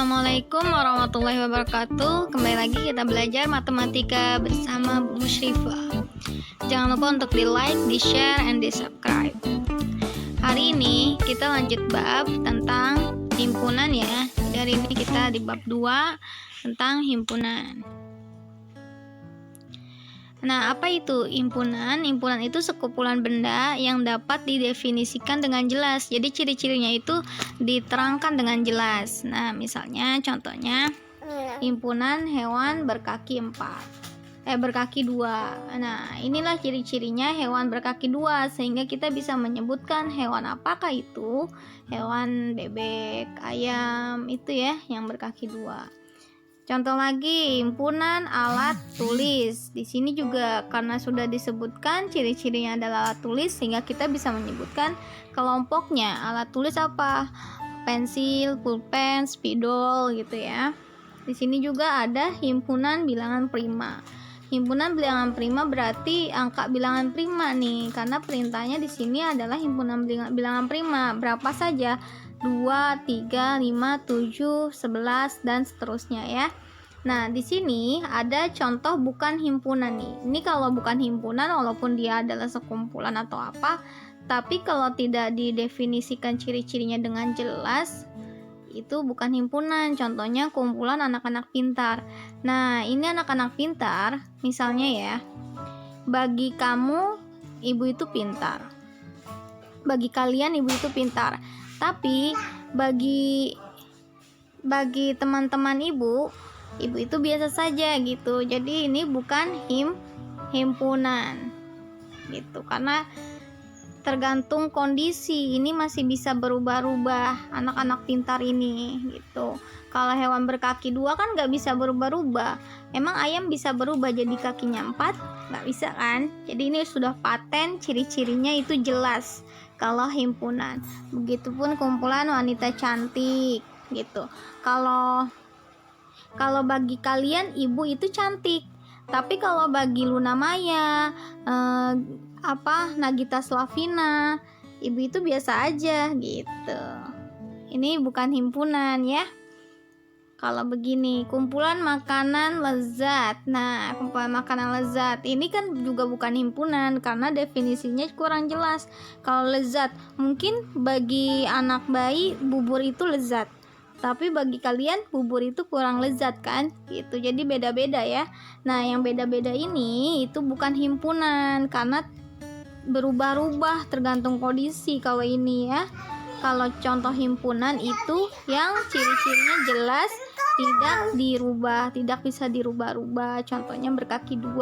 Assalamualaikum warahmatullahi wabarakatuh. Kembali lagi kita belajar matematika bersama Bu Musyrifah. Jangan lupa untuk di like, di share, and di subscribe. Hari ini kita lanjut bab tentang himpunan ya. Jadi hari ini kita di bab 2 tentang himpunan. Nah, apa itu himpunan? Himpunan itu sekumpulan benda yang dapat didefinisikan dengan jelas. Jadi ciri-cirinya itu diterangkan dengan jelas. Nah, misalnya contohnya himpunan hewan berkaki 2. Nah, inilah ciri-cirinya hewan berkaki 2 sehingga kita bisa menyebutkan hewan apakah itu? Hewan bebek, ayam, itu ya yang berkaki 2. Contoh lagi, himpunan alat tulis. Di sini juga karena sudah disebutkan ciri-cirinya adalah alat tulis sehingga kita bisa menyebutkan kelompoknya. Alat tulis apa? Pensil, pulpen, spidol gitu ya. Di sini juga ada himpunan bilangan prima. Himpunan bilangan prima berarti angka bilangan prima nih, karena perintahnya di sini adalah himpunan bilangan prima. Berapa saja? 2, 3, 5, 7, 11 dan seterusnya ya. Nah, di sini ada contoh bukan himpunan nih. Ini kalau bukan himpunan walaupun dia adalah sekumpulan atau apa, tapi kalau tidak didefinisikan ciri-cirinya dengan jelas, itu bukan himpunan. Contohnya kumpulan anak-anak pintar. Nah, ini anak-anak pintar, misalnya ya. Bagi kamu, ibu itu pintar. Bagi kalian, ibu itu pintar. Tapi bagi teman-teman ibu itu biasa saja gitu. Jadi ini bukan himpunan gitu, karena tergantung kondisi. Ini masih bisa berubah-ubah anak-anak pintar ini gitu. Kalau hewan berkaki 2 kan nggak bisa berubah-ubah. Emang ayam bisa berubah jadi kakinya 4? Nggak bisa kan? Jadi ini sudah paten, ciri-cirinya itu jelas kalau himpunan. Begitupun kumpulan wanita cantik gitu. Kalau bagi kalian ibu itu cantik, tapi kalau bagi Luna Maya, Nagita Slavina, ibu itu biasa aja gitu. Ini bukan himpunan ya. Kalau begini, kumpulan makanan lezat. Nah, kumpulan makanan lezat ini kan juga bukan himpunan karena definisinya kurang jelas. Kalau lezat, mungkin bagi anak bayi bubur itu lezat, tapi bagi kalian bubur itu kurang lezat kan? Gitu. Jadi beda-beda ya. Nah, yang beda-beda ini itu bukan himpunan karena berubah-ubah tergantung kondisi. Kalau ini ya. Kalau contoh himpunan itu yang ciri-cirinya jelas, tidak dirubah, tidak bisa dirubah-rubah. Contohnya berkaki 2,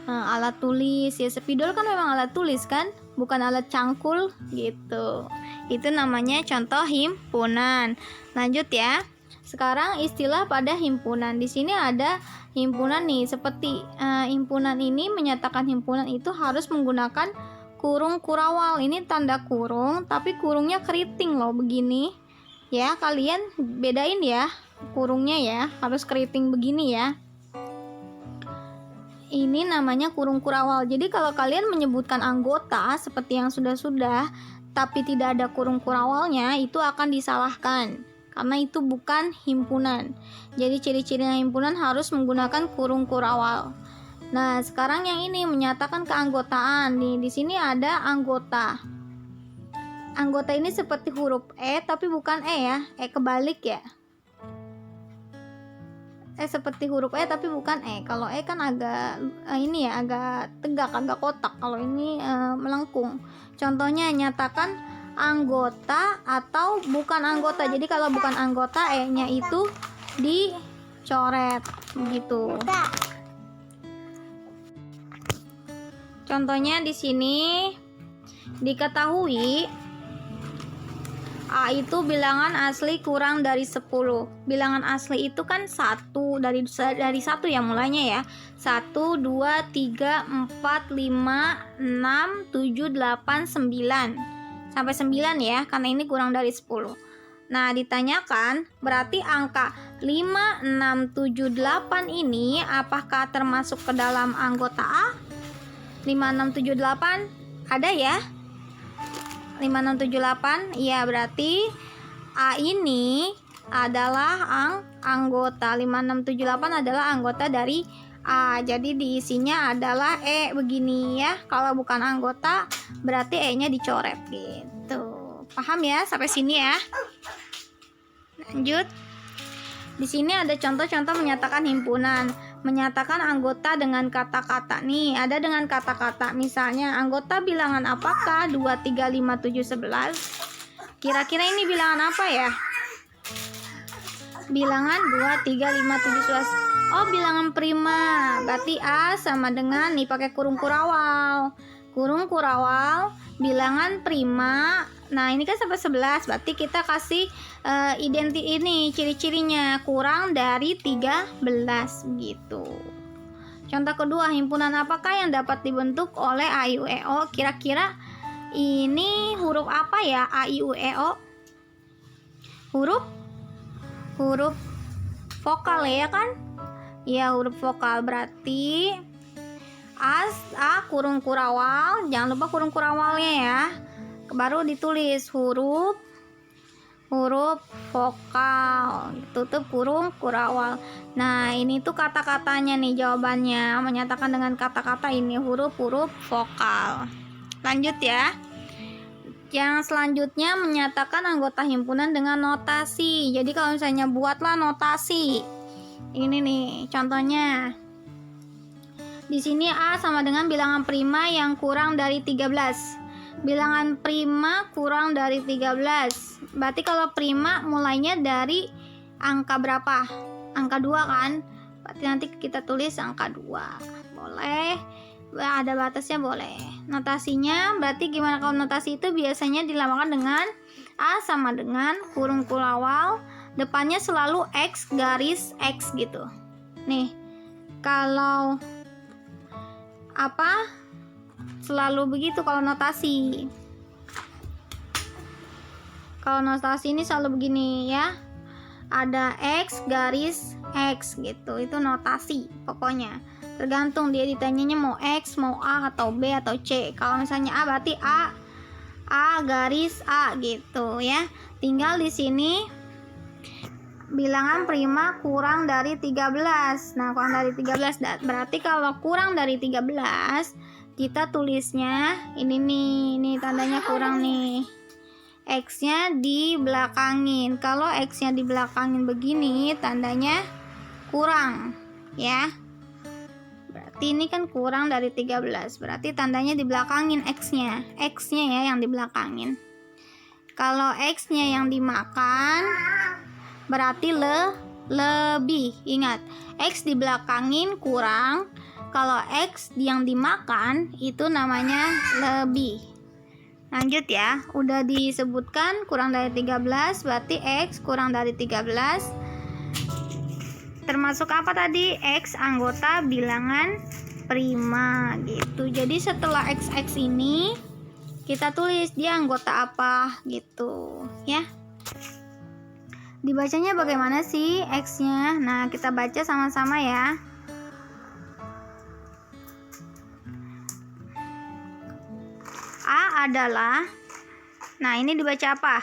alat tulis ya, spidol kan memang alat tulis kan, bukan alat cangkul gitu. Itu namanya contoh himpunan. Lanjut ya. Sekarang istilah pada himpunan. Di sini ada himpunan nih, seperti himpunan ini menyatakan himpunan itu harus menggunakan kurung kurawal. Ini tanda kurung, tapi kurungnya keriting loh begini. Ya, kalian bedain ya kurungnya ya, harus keriting begini ya. Ini namanya kurung kurawal. Jadi kalau kalian menyebutkan anggota seperti yang sudah-sudah, tapi tidak ada kurung kurawalnya, itu akan disalahkan. Karena itu bukan himpunan. Jadi ciri-ciri himpunan harus menggunakan kurung kurawal. Nah, sekarang yang ini menyatakan keanggotaan. Nih, di sini ada anggota. Anggota ini seperti huruf E tapi bukan E ya. E kebalik ya. Seperti huruf E tapi bukan E. Kalau E kan agak ini ya, agak tegak, agak kotak. Kalau ini melengkung. Contohnya nyatakan anggota atau bukan anggota. Jadi kalau bukan anggota, E-nya itu dicoret begitu. Contohnya di sini diketahui A itu bilangan asli kurang dari 10. Bilangan asli itu kan 1 dari 1 ya mulainya ya. 1, 2, 3, 4, 5, 6, 7, 8, 9. Sampai 9 ya, karena ini kurang dari 10. Nah, ditanyakan berarti angka 5, 6, 7, 8 ini apakah termasuk ke dalam anggota A? 5, 6, 7, 8 ada ya? 5, 6, 7, 8. Iya, berarti A ini adalah anggota. 5678 adalah anggota dari A. Jadi diisinya adalah E begini ya. Kalau bukan anggota berarti E-nya dicoret gitu. Paham ya sampai sini ya? Lanjut. Di sini ada contoh-contoh menyatakan himpunan. Menyatakan anggota dengan kata-kata. Nih, ada dengan kata-kata. Misalnya, anggota bilangan apakah? 2, 3, 5, 7, 11. Kira-kira ini bilangan apa ya? Bilangan 2, 3, 5, 7, 11. Oh, bilangan prima. Berarti A sama dengan, nih pakai kurung kurawal. Kurung kurawal, bilangan prima. Nah, ini kan sampai 11. Berarti kita kasih ini ciri-cirinya kurang dari 13 gitu. Contoh kedua, himpunan apakah yang dapat dibentuk oleh A, I, U, E, O? Kira-kira ini huruf apa ya? A, I, U, E, O. Huruf vokal ya kan? Ya, huruf vokal. Berarti A kurung kurawal. Jangan lupa kurung kurawalnya ya. Baru ditulis huruf vokal, tutup kurung kurawal. Nah, ini tuh kata-katanya nih jawabannya. Menyatakan dengan kata-kata ini huruf-huruf vokal. Lanjut ya. Yang selanjutnya menyatakan anggota himpunan dengan notasi. Jadi kalau misalnya buatlah notasi. Ini nih contohnya. Di sini A sama dengan bilangan prima yang kurang dari 13. Bilangan prima kurang dari 13. Berarti kalau prima mulainya dari angka berapa? Angka 2 kan? Berarti nanti kita tulis angka 2. Boleh. Ada batasnya boleh. Notasinya berarti gimana kalau notasi itu biasanya dilambangkan dengan A sama dengan kurung kurawal. Depannya selalu X garis X gitu. Nih. Kalau apa? Selalu begitu kalau notasi. Kalau notasi ini selalu begini ya. Ada X garis X gitu. Itu notasi pokoknya. Tergantung dia ditanyanya mau X, mau A atau B atau C. Kalau misalnya A berarti A garis A gitu ya. Tinggal di sini bilangan prima kurang dari 13. Nah, kurang dari 13 berarti kalau kurang dari 13 kita tulisnya ini nih, ini tandanya kurang nih. X-nya dibelakangin. Kalau X-nya dibelakangin begini, tandanya kurang, ya. Berarti ini kan kurang dari 13. Berarti tandanya dibelakangin X-nya. X-nya ya yang dibelakangin. Kalau X-nya yang dimakan, berarti lebih. Ingat, X dibelakangin kurang. Kalau X yang dimakan itu namanya lebih. Lanjut ya. Udah disebutkan kurang dari 13 berarti X kurang dari 13. Termasuk apa tadi? X anggota bilangan prima gitu. Jadi setelah XX ini kita tulis dia anggota apa gitu ya. Dibacanya bagaimana sih X-nya? Nah, kita baca sama-sama ya. A adalah, nah ini dibaca apa?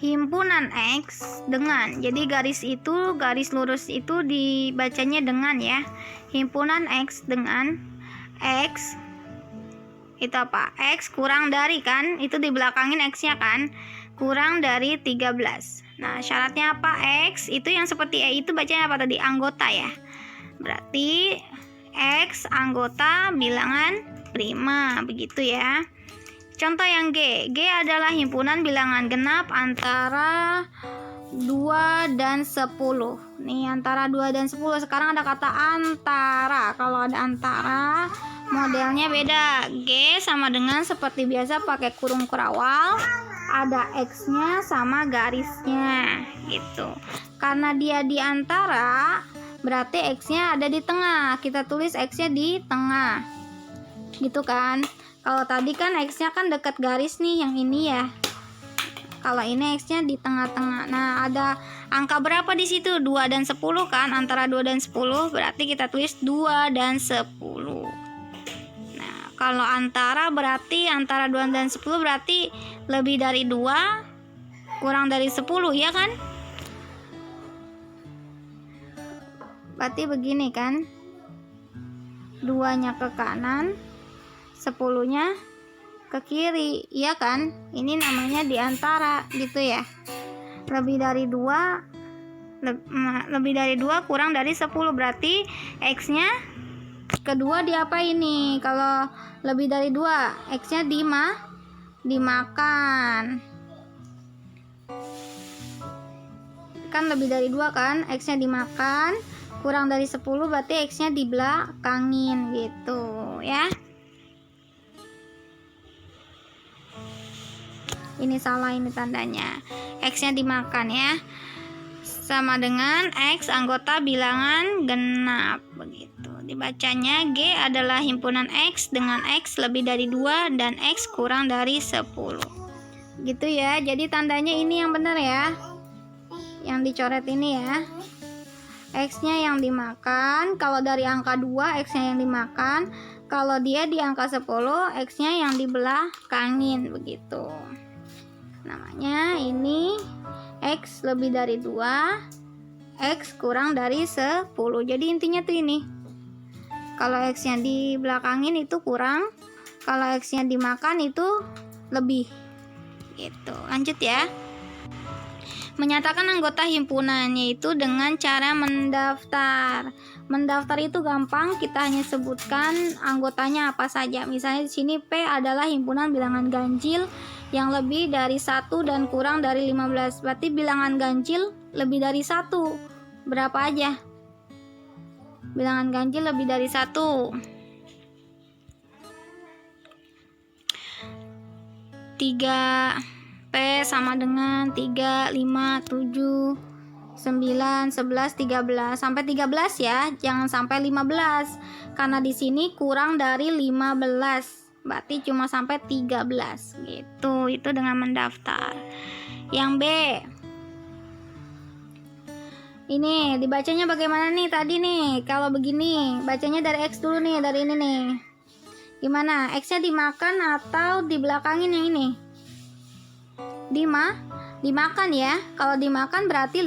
Himpunan X dengan, jadi garis lurus itu dibacanya dengan ya. Himpunan X dengan X itu apa? X kurang dari kan, itu di belakangin X-nya kan, kurang dari 13. Nah, syaratnya apa? X itu yang seperti E itu bacanya apa tadi? Anggota ya. Berarti X anggota bilangan prima, begitu ya. Contoh yang G. G adalah himpunan bilangan genap antara 2 dan 10. Nih, antara 2 dan 10. Sekarang ada kata antara. Kalau ada antara, modelnya beda. G sama dengan seperti biasa pakai kurung kurawal. Ada X-nya sama garisnya gitu. Karena dia di antara, berarti X-nya ada di tengah. Kita tulis X-nya di tengah. Gitu kan. Kalau tadi kan X-nya kan dekat garis nih, yang ini ya. Kalau ini X-nya di tengah-tengah. Nah, ada angka berapa di situ? 2 dan 10 kan? Antara 2 dan 10, berarti kita tulis 2 dan 10. Nah, kalau antara berarti antara 2 dan 10 berarti lebih dari 2 kurang dari 10, ya kan? Berarti begini kan, 2-nya ke kanan, 10-nya ke kiri, iya kan? Ini namanya diantara gitu ya. Lebih dari 2 kurang dari 10, berarti X-nya kedua diapa ini? Kalau lebih dari 2, X-nya dimakan. Kan lebih dari 2 kan, X-nya dimakan, kurang dari 10 berarti X-nya dibelakangin gitu ya. Ini salah, ini tandanya. X-nya dimakan ya. Sama dengan X anggota bilangan genap begitu. Dibacanya G adalah himpunan X dengan X lebih dari 2 dan X kurang dari 10. Gitu ya. Jadi tandanya ini yang benar ya. Yang dicoret ini ya. X-nya yang dimakan. Kalau dari angka 2, X-nya yang dimakan. Kalau dia di angka 10, X-nya yang dibelakangin begitu. Namanya ini X lebih dari 2, X kurang dari 10. Jadi intinya tuh ini. Kalau X-nya dibelakangin itu kurang, kalau X-nya dimakan itu lebih. Gitu. Lanjut ya. Menyatakan anggota himpunan, yaitu dengan cara mendaftar. Mendaftar itu gampang, kita hanya sebutkan anggotanya apa saja. Misalnya di sini P adalah himpunan bilangan ganjil yang lebih dari 1 dan kurang dari 15. Berarti bilangan ganjil lebih dari 1. Berapa aja? Bilangan ganjil lebih dari 1. 3 P sama dengan 3, 5, 7, 9, 11, 13. Sampai 13 ya, jangan sampai 15. Karena di sini kurang dari 15. Berarti cuma sampai 13 gitu. Itu dengan mendaftar. Yang B. Ini dibacanya bagaimana nih tadi nih? Kalau begini, bacanya dari X dulu nih, dari ini nih. Gimana? X-nya dimakan atau dibelakangin yang ini? Dimakan ya. Kalau dimakan berarti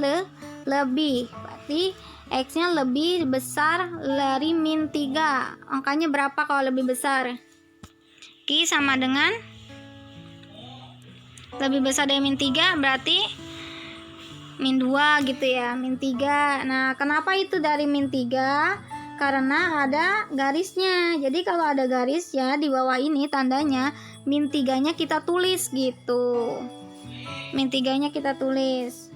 lebih. Berarti X-nya lebih besar dari min 3. Angkanya berapa kalau lebih besar? Q sama dengan lebih besar dari min 3 berarti min 2 gitu ya, min 3. Nah, kenapa itu dari min 3? Karena ada garisnya. Jadi kalau ada garisnya di bawah ini tandanya min 3-nya kita tulis gitu. Min 3-nya kita tulis.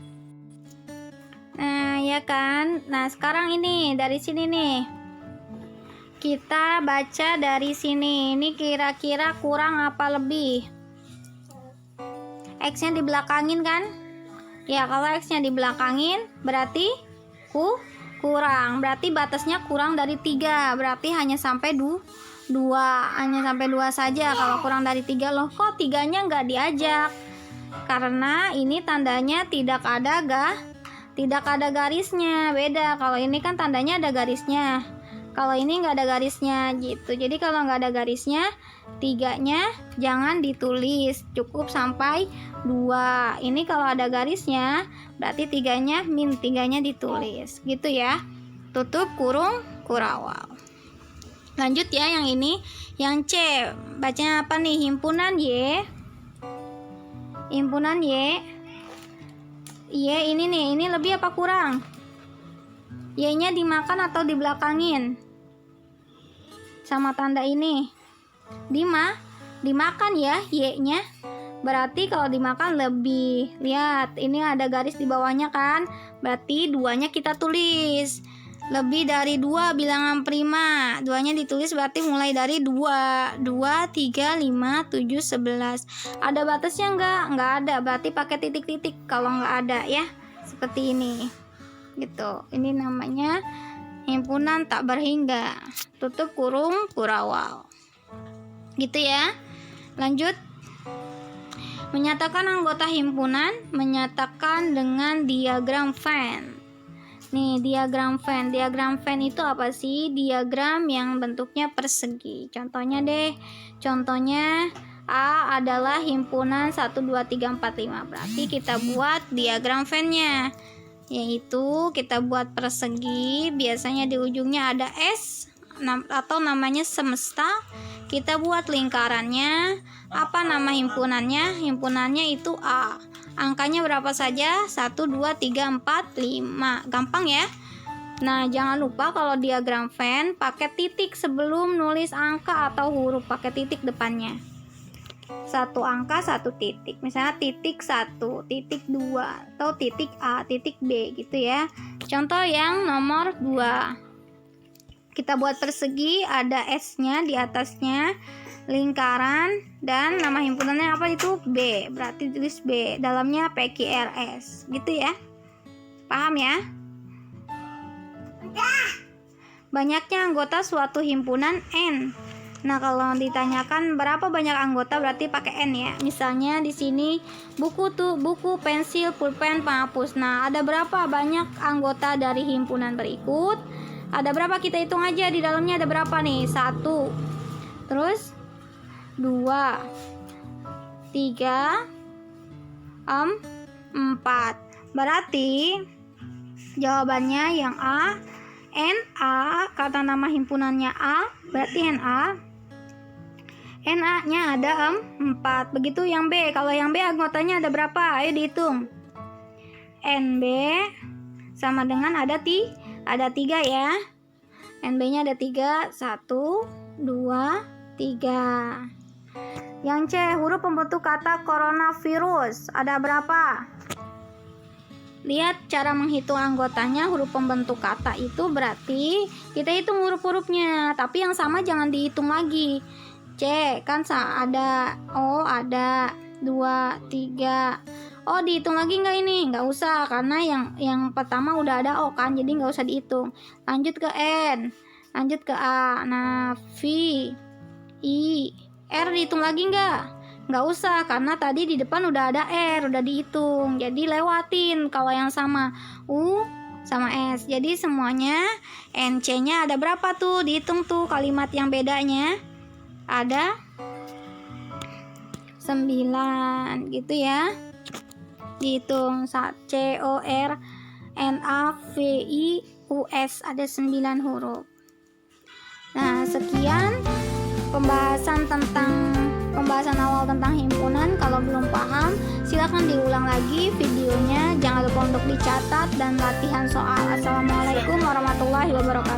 Nah, ya kan? Nah, sekarang ini dari sini nih. Kita baca dari sini. Ini kira-kira kurang apa lebih? X-nya dibelakangin kan? Ya, kalau X-nya dibelakangin berarti kurang. Berarti batasnya kurang dari 3. Berarti hanya sampai 2. Hanya sampai 2 saja. Kalau kurang dari 3, loh kok 3-nya nggak diajak? Karena ini tandanya tidak ada garisnya. Beda. Kalau ini kan tandanya ada garisnya. Kalau ini nggak ada garisnya gitu. Jadi kalau nggak ada garisnya, 3-nya jangan ditulis, cukup sampai 2. Ini kalau ada garisnya berarti 3-nya min 3-nya ditulis gitu ya. Tutup kurung kurawal. Lanjut ya yang ini. Yang C, bacanya apa nih? Himpunan Y. Himpunan Y. Y ini nih, ini lebih apa kurang? Y-nya dimakan atau dibelakangin? Sama tanda ini. Dimakan ya Y-nya. Berarti kalau dimakan lebih. Lihat, ini ada garis di bawahnya kan? Berarti 2-nya kita tulis. Lebih dari 2 bilangan prima. 2-nya ditulis berarti mulai dari 2. 2, 3, 5, 7, 11. Ada batasnya enggak? Enggak ada. Berarti pakai titik-titik kalau enggak ada ya. Seperti ini. Gitu. Ini namanya himpunan tak berhingga. Tutup kurung kurawal. Gitu ya. Lanjut. Menyatakan anggota himpunan, menyatakan dengan diagram Venn. Nih, diagram Venn. Diagram Venn itu apa sih? Diagram yang bentuknya persegi. Contohnya deh. Contohnya A adalah himpunan 1, 2, 3, 4, 5. Berarti kita buat diagram Venn-nya, yaitu kita buat persegi, biasanya di ujungnya ada S atau namanya semesta. Kita buat lingkarannya. Apa nama himpunannya? Himpunannya itu A. Angkanya berapa saja? 1, 2, 3, 4, 5. Gampang ya. Nah, jangan lupa kalau diagram Venn pakai titik sebelum nulis angka atau huruf, pakai titik depannya. Satu angka, satu titik. Misalnya titik 1, titik 2, atau titik A, titik B gitu ya. Contoh yang nomor 2. Kita buat persegi, ada S-nya di atasnya, lingkaran, dan nama himpunannya apa itu? B. Berarti tulis B. Dalamnya PQRS. Gitu ya. Paham ya? Banyaknya anggota suatu himpunan N. Nah, kalau ditanyakan berapa banyak anggota berarti pakai N ya. Misalnya di sini buku, pensil, pulpen, penghapus. Nah, ada berapa banyak anggota dari himpunan berikut? Ada berapa? Kita hitung aja di dalamnya ada berapa nih? 1. Terus 2, 3, 4. Berarti jawabannya yang A, NA, kata nama himpunannya A, berarti NA. NA-nya ada 4. Begitu yang B. Kalau yang B anggotanya ada berapa? Ayo dihitung. NB sama dengan ada 3 ya. NB-nya ada 3. 1, 2, 3. Yang C, huruf pembentuk kata coronavirus ada berapa? Lihat cara menghitung anggotanya. Huruf pembentuk kata itu berarti kita hitung huruf-hurufnya, tapi yang sama jangan dihitung lagi. C kan ada O, ada 2, 3. Oh, dihitung lagi nggak ini? Nggak usah, karena yang pertama udah ada O kan, jadi nggak usah dihitung. Lanjut ke N, lanjut ke A. Nah, V, I, R dihitung lagi nggak? Nggak usah, karena tadi di depan udah ada R, udah dihitung. Jadi lewatin kalau yang sama U sama S. Jadi semuanya NC-nya ada berapa tuh? Dihitung tuh kalimat yang bedanya. Ada 9 gitu ya. Dihitung CORNAVIUS, ada 9 huruf. Nah, sekian pembahasan awal tentang himpunan. Kalau belum paham, silakan diulang lagi videonya. Jangan lupa untuk dicatat dan latihan soal. Assalamualaikum warahmatullahi wabarakatuh.